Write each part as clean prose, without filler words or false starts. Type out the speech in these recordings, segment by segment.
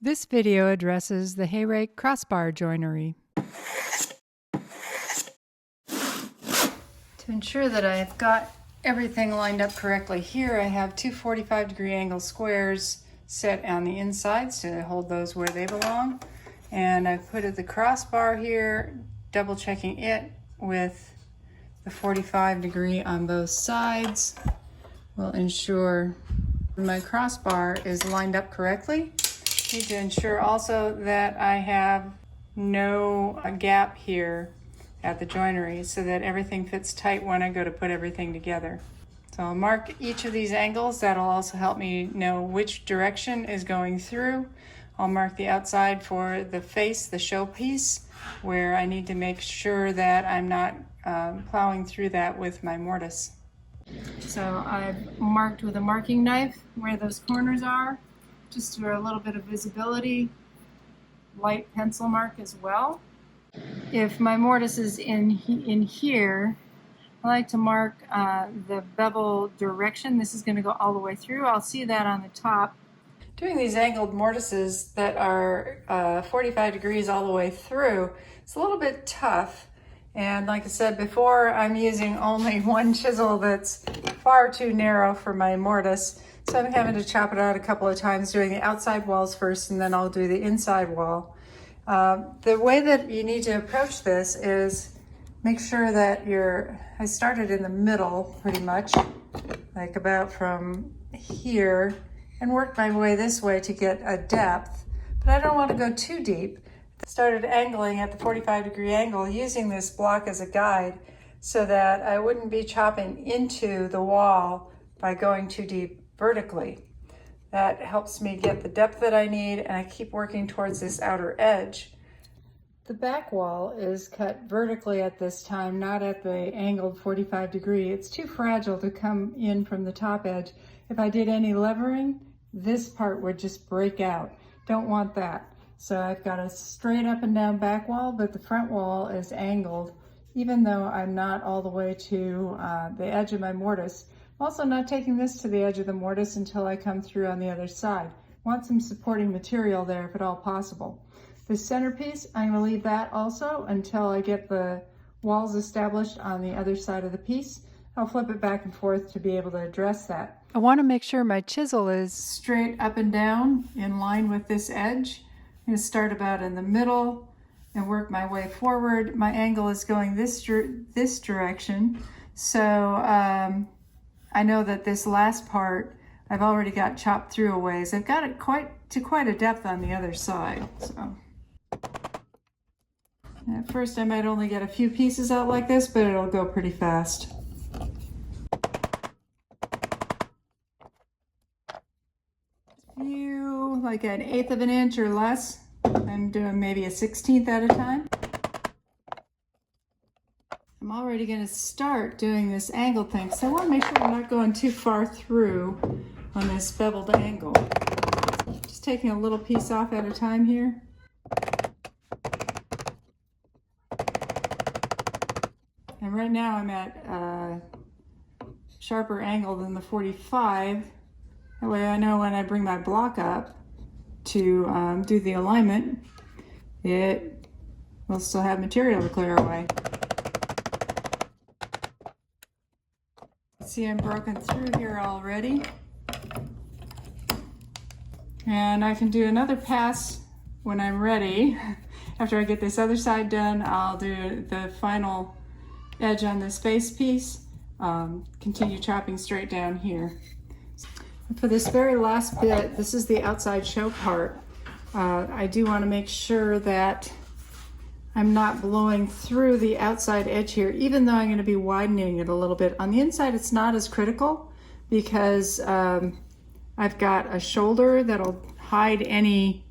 This video addresses the Hayrake crossbar joinery. To ensure that I've got everything lined up correctly here, I have two 45-degree angle squares set on the insides to hold those where they belong. And I've put the crossbar here, double checking it with the 45-degree on both sides will ensure my crossbar is lined up correctly. Need to ensure also that I have no gap here at the joinery so that everything fits tight when I go to put everything together. So I'll mark each of these angles. That'll also help me know which direction is going through. I'll mark the outside for the face, the showpiece, where I need to make sure that I'm not plowing through that with my mortise. So I've marked with a marking knife where those corners are, just for a little bit of visibility. Light pencil mark as well. If my mortise is in here, I like to mark the bevel direction. This is going to go all the way through. I'll see that on the top. Doing these angled mortises that are 45 degrees all the way through, it's a little bit tough. And like I said before, I'm using only one chisel that's far too narrow for my mortise. So I'm having to chop it out a couple of times, doing the outside walls first, and then I'll do the inside wall. The way that you need to approach this is make sure that I started in the middle pretty much, like about from here, and worked my way this way to get a depth, but I don't want to go too deep. I started angling at the 45-degree angle using this block as a guide so that I wouldn't be chopping into the wall by going too deep vertically. That helps me get the depth that I need, and I keep working towards this outer edge. The back wall is cut vertically at this time, not at the angled 45 degree. It's too fragile to come in from the top edge. If I did any levering, this part would just break out. Don't want that. So I've got a straight up and down back wall, but the front wall is angled, even though I'm not all the way to the edge of my mortise. I'm also not taking this to the edge of the mortise until I come through on the other side. Want some supporting material there if at all possible. The centerpiece, I'm going to leave that also until I get the walls established on the other side of the piece. I'll flip it back and forth to be able to address that. I want to make sure my chisel is straight up and down in line with this edge. I'm going to start about in the middle and work my way forward. My angle is going this direction, so I know that this last part I've already got chopped through a ways. I've got it quite a depth on the other side. So at first I might only get a few pieces out like this, but it'll go pretty fast. Like an 1/8 of an inch or less. I'm doing maybe a 1/16 at a time. I'm already going to start doing this angle thing, so I want to make sure I'm not going too far through on this beveled angle. Just taking a little piece off at a time here. And right now I'm at a sharper angle than the 45. That way I know when I bring my block up to do the alignment, it will still have material to clear away. See, I'm broken through here already. And I can do another pass when I'm ready. After I get this other side done, I'll do the final edge on this face piece, continue chopping straight down here. For this very last bit, this is the outside show part. I do want to make sure that I'm not blowing through the outside edge here, even though I'm going to be widening it a little bit. On the inside, it's not as critical because I've got a shoulder that'll hide any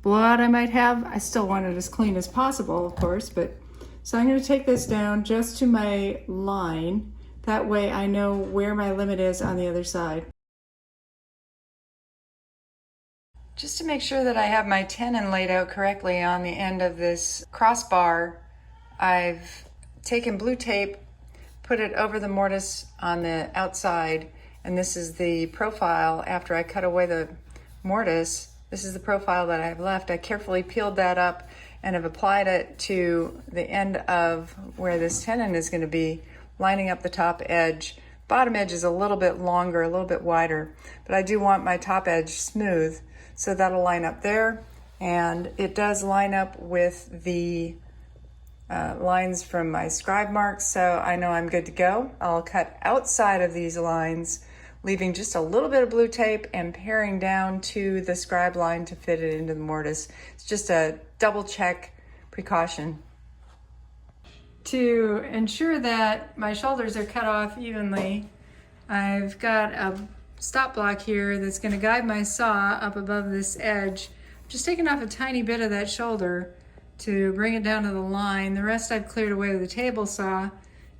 blowout I might have. I still want it as clean as possible, of course, but so I'm going to take this down just to my line. That way I know where my limit is on the other side. Just to make sure that I have my tenon laid out correctly on the end of this crossbar, I've taken blue tape, put it over the mortise on the outside, and this is the profile after I cut away the mortise This is the profile that I have left. I carefully peeled that up and have applied it to the end of where this tenon is going to be, lining up the top edge. Bottom edge is a little bit longer, a little bit wider, but I do want my top edge smooth, so that'll line up there. And it does line up with the lines from my scribe marks, so I know I'm good to go. I'll cut outside of these lines, leaving just a little bit of blue tape and paring down to the scribe line to fit it into the mortise. It's just a double check precaution. To ensure that my shoulders are cut off evenly, I've got a stop block here that's going to guide my saw up above this edge. Just taking off a tiny bit of that shoulder to bring it down to the line. The rest I've cleared away with a table saw,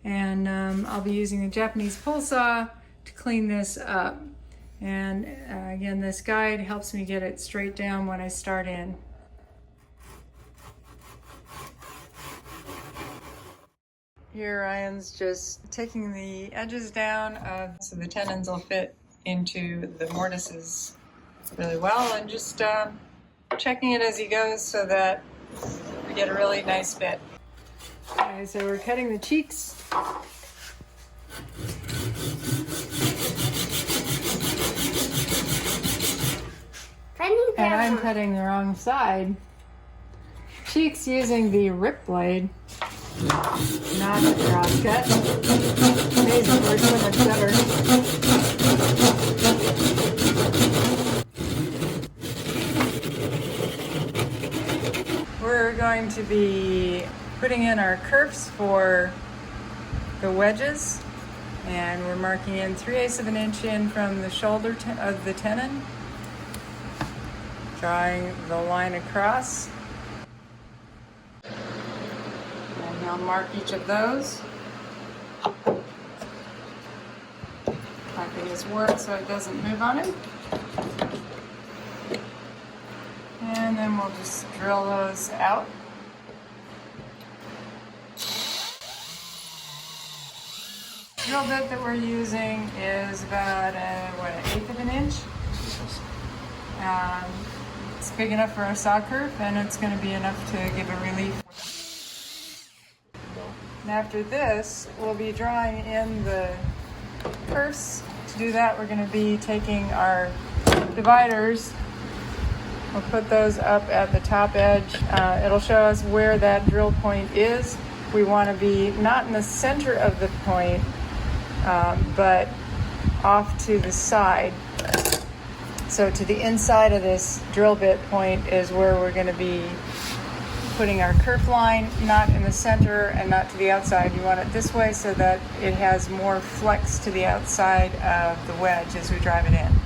and I'll be using a Japanese pull saw to clean this up. And again, this guide helps me get it straight down when I start in. Here Ryan's just taking the edges down so the tenons will fit into the mortises really well, and just checking it as he goes so that we get a really nice fit. Okay, so we're cutting the cheeks. And I'm cutting the wrong side. Cheeks using the rip blade, not a cross cut. Amazing, works so much better. We're going to be putting in our kerfs for the wedges, and we're marking in 3/8 of an inch in from the shoulder of the tenon, drawing the line across. And I'll mark each of those. Marking his work so it doesn't move on him. And then we'll just drill those out. The drill bit that we're using is about an 1/8 of an inch. It's big enough for a saw kerf, and it's going to be enough to give a relief. And after this, we'll be drawing in the kerfs. To do that, we're going to be taking our dividers. We'll put those up at the top edge. It'll show us where that drill point is. We want to be not in the center of the point, but off to the side. So to the inside of this drill bit point is where we're going to be putting our kerf line, not in the center and not to the outside. You want it this way so that it has more flex to the outside of the wedge as we drive it in.